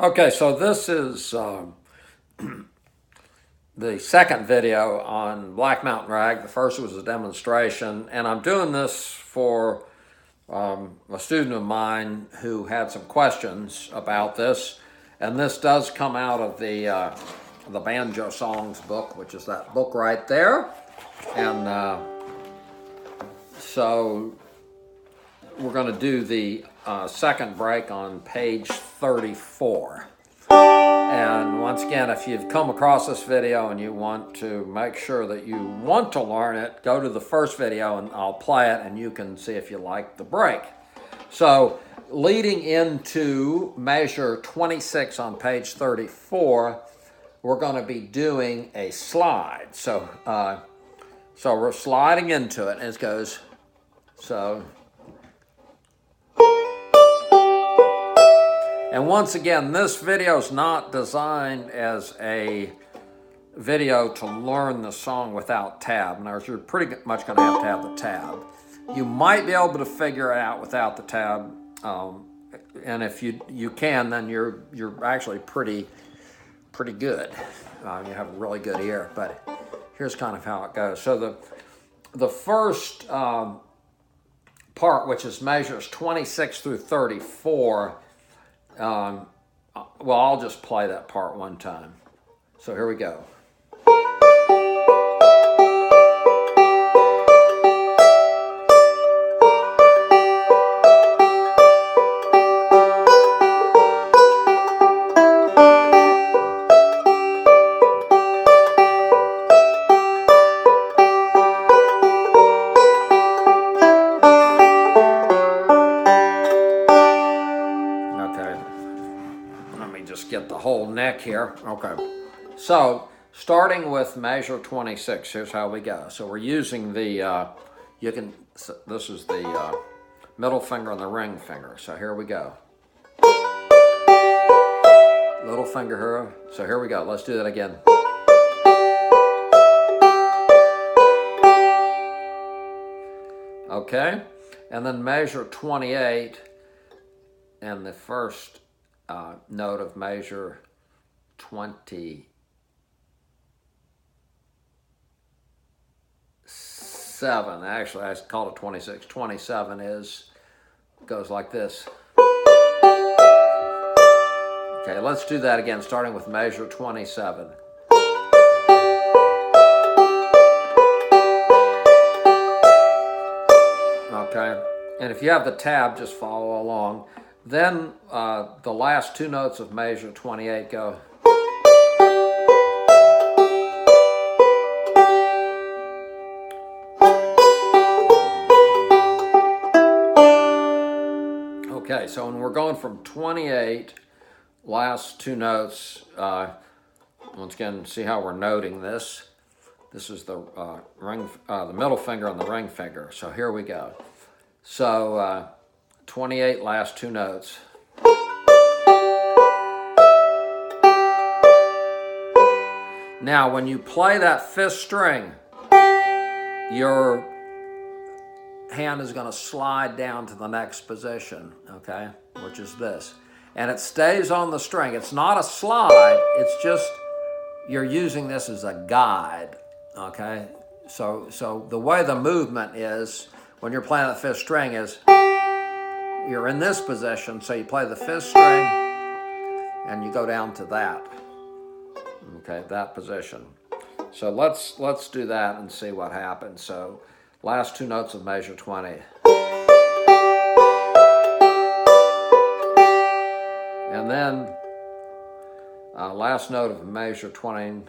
Okay, so this is the second video on Black Mountain Rag. The first was a demonstration, and I'm doing this for a student of mine who had some questions about this. And this does come out of the Banjo Songs book, which is that book right there. And so we're going to do the second break on page 34. And once again, if you've come across this video and you want to make sure that you want to learn it, go to the first video and I'll play it and you can see if you like the break. So leading into measure 26 on page 34, we're going to be doing a slide. So we're sliding into it and it goes, so. And once again, this video is not designed as a video to learn the song without tab. In other words, you're pretty much going to have the tab. You might be able to figure it out without the tab, and if you can, then you're actually pretty good. You have a really good ear. But here's kind of how it goes. So the first part, which is measures 26 through 34. Well, I'll just play that part one time. So here we go. Get the whole neck here. Okay, so starting with measure 26, here's how we go. So we're using the this is the middle finger and the ring finger. So here we go. Little finger here. So here we go. Let's do that again. Okay, and then measure 28 and the first note of measure 27. Actually, I called it 26. 27 goes like this. Okay, let's do that again, starting with measure 27. Okay, and if you have the tab, just follow along. Then the last two notes of measure 28 go. Okay, so when we're going from 28, last two notes, once again, see how we're noting this. This is the the middle finger and the ring finger. So here we go. So 28, last two notes. Now, when you play that fifth string, your hand is going to slide down to the next position, okay, which is this. And it stays on the string. It's not a slide. It's just you're using this as a guide, okay? So the way the movement is when you're playing the fifth string is you're in this position, so you play the fifth string and you go down to that. Okay, that position. So let's do that and see what happens. So last two notes of measure 20. And then last note of measure 20.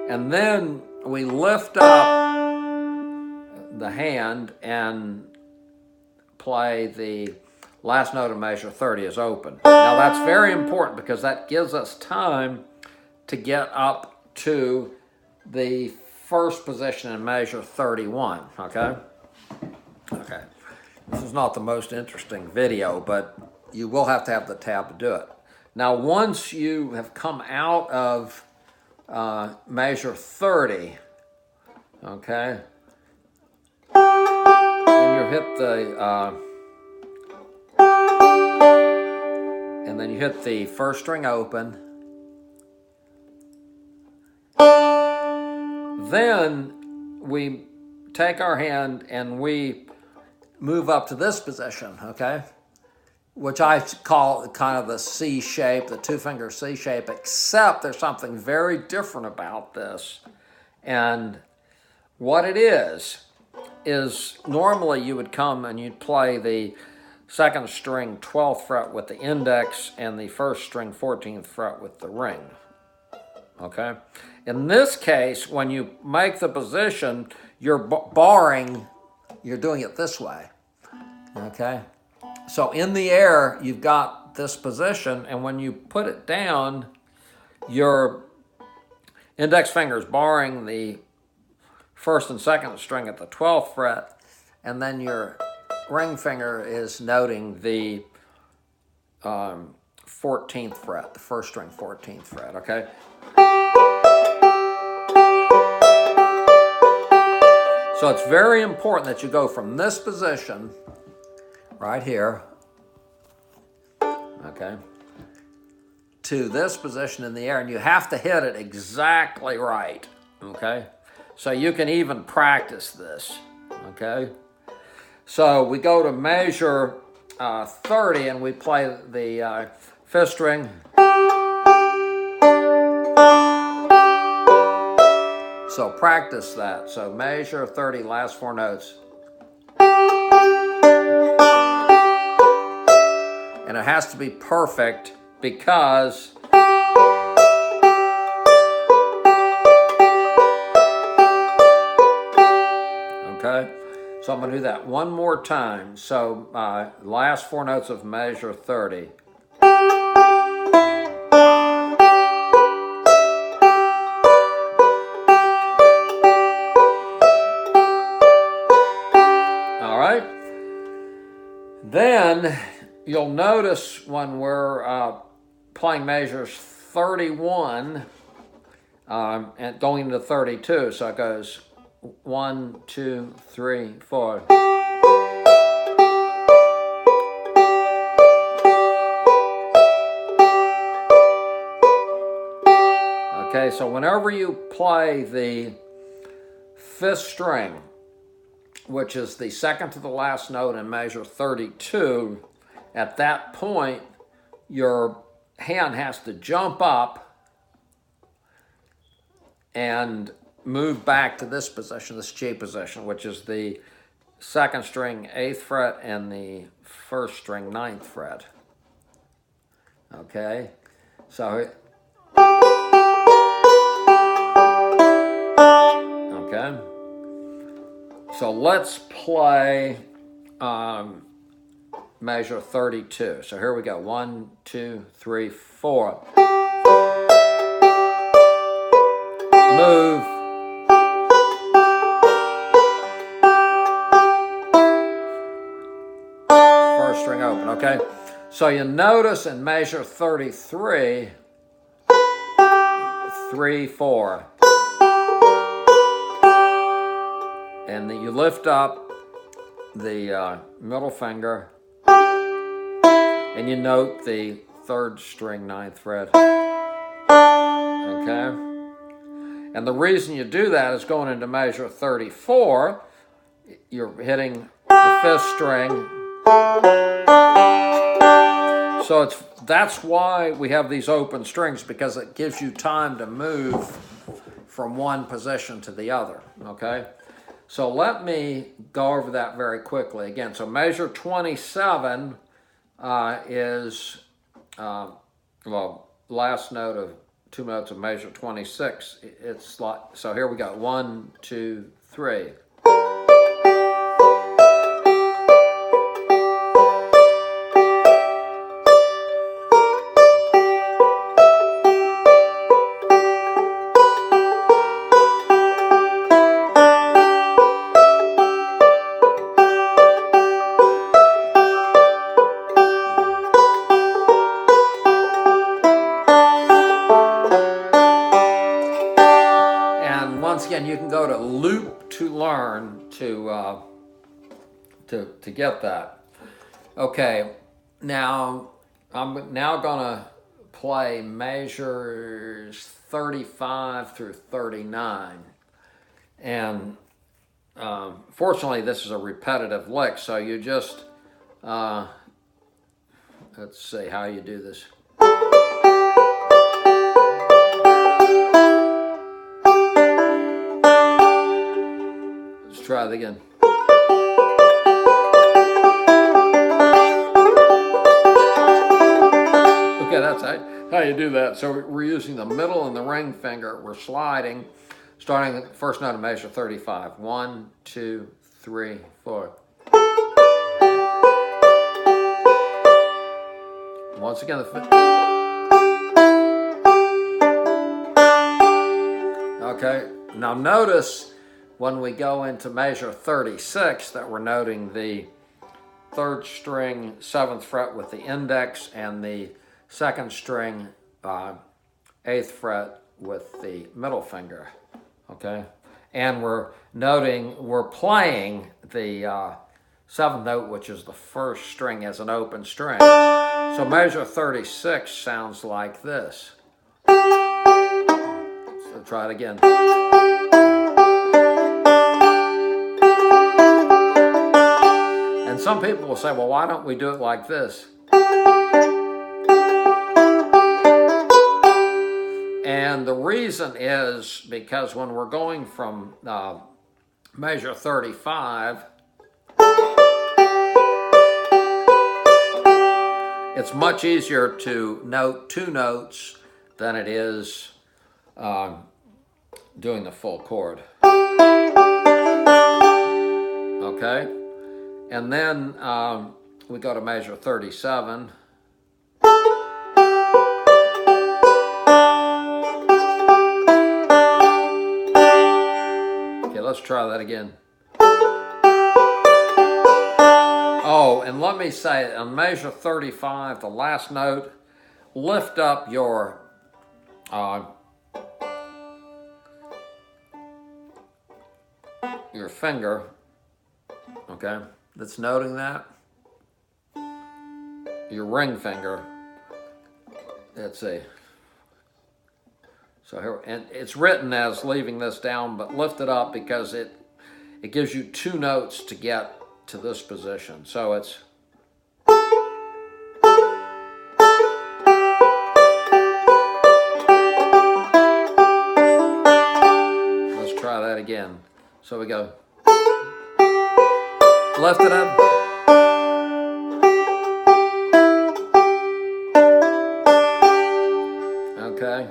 And then we lift up the hand and play the last note of measure 30 is open. Now that's very important because that gives us time to get up to the first position in measure 31, okay? Okay, this is not the most interesting video, but you will have to have the tab to do it. Now once you have come out of measure 30, okay, and you hit the and then you hit the first string open. Then we take our hand and we move up to this position, okay? Which I call kind of the C shape, the two-finger C shape, except there's something very different about this. And what it is normally you would come and you'd play the second string 12th fret with the index and the first string 14th fret with the ring, okay? In this case, when you make the position, you're barring, you're doing it this way, okay? So in the air, you've got this position, and when you put it down, your index finger is barring the first and second string at the 12th fret, and then your ring finger is noting the 14th fret, the first string 14th fret, okay? So it's very important that you go from this position right here, okay, to this position in the air, and you have to hit it exactly right, okay? So you can even practice this, okay? So we go to measure 30 and we play the fifth string. So practice that. So measure 30, last four notes. And it has to be perfect because okay, so I'm going to do that one more time. So last four notes of measure 30. All right. Then you'll notice when we're playing measures 31 and going into 32, so it goes 1, 2, 3, 4. Okay, so whenever you play the fifth string, which is the second to the last note in measure 32, at that point, your hand has to jump up and move back to this position, this G position, which is the second string 8th fret and the first string 9th fret. Okay, so okay, so let's play measure 32. So here we go. 1, 2, 3, 4. Move. First string open, okay? So you notice in measure 33, 3, 4. And then you lift up the middle finger and you note the third string 9th fret, okay? And the reason you do that is going into measure 34, you're hitting the fifth string. So that's why we have these open strings, because it gives you time to move from one position to the other, okay? So let me go over that very quickly again. So measure 27 is, well, last note of 2 notes of measure 26. It's like, so here we go. 1, 2, 3. Again, you can go to Loop to Learn to get that. Okay, now I'm now gonna play measures 35 through 39. And fortunately, this is a repetitive lick, so you just, let's see how you do this. Let's try it again. Okay, that's how you do that. So we're using the middle and the ring finger. We're sliding, starting at the first note of measure 35. 1, 2, 3, 4. Once again, okay. Now notice when we go into measure 36 that we're noting the 3rd string 7th fret with the index and the 2nd string 8th fret with the middle finger, okay? And we're playing the 7th note, which is the 1st string, as an open string. So measure 36 sounds like this. So try it again. And some people will say, well, why don't we do it like this? And the reason is because when we're going from measure 35, it's much easier to note 2 notes than it is doing the full chord. Okay? And then we go to measure 37. Okay, let's try that again. Oh, and let me say, on measure 35, the last note, lift up your finger, okay, that's noting that, your ring finger. Let's see. So here, and it's written as leaving this down, but lift it up because it gives you 2 notes to get to this position. So it's let's try that again. So we go lift it up. Okay.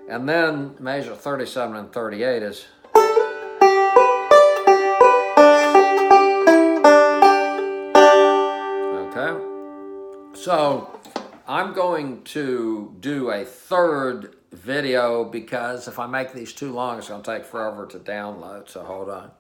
And then measure 37 and 38 is. Okay. So I'm going to do a 3rd video because if I make these too long, it's going to take forever to download. So hold on.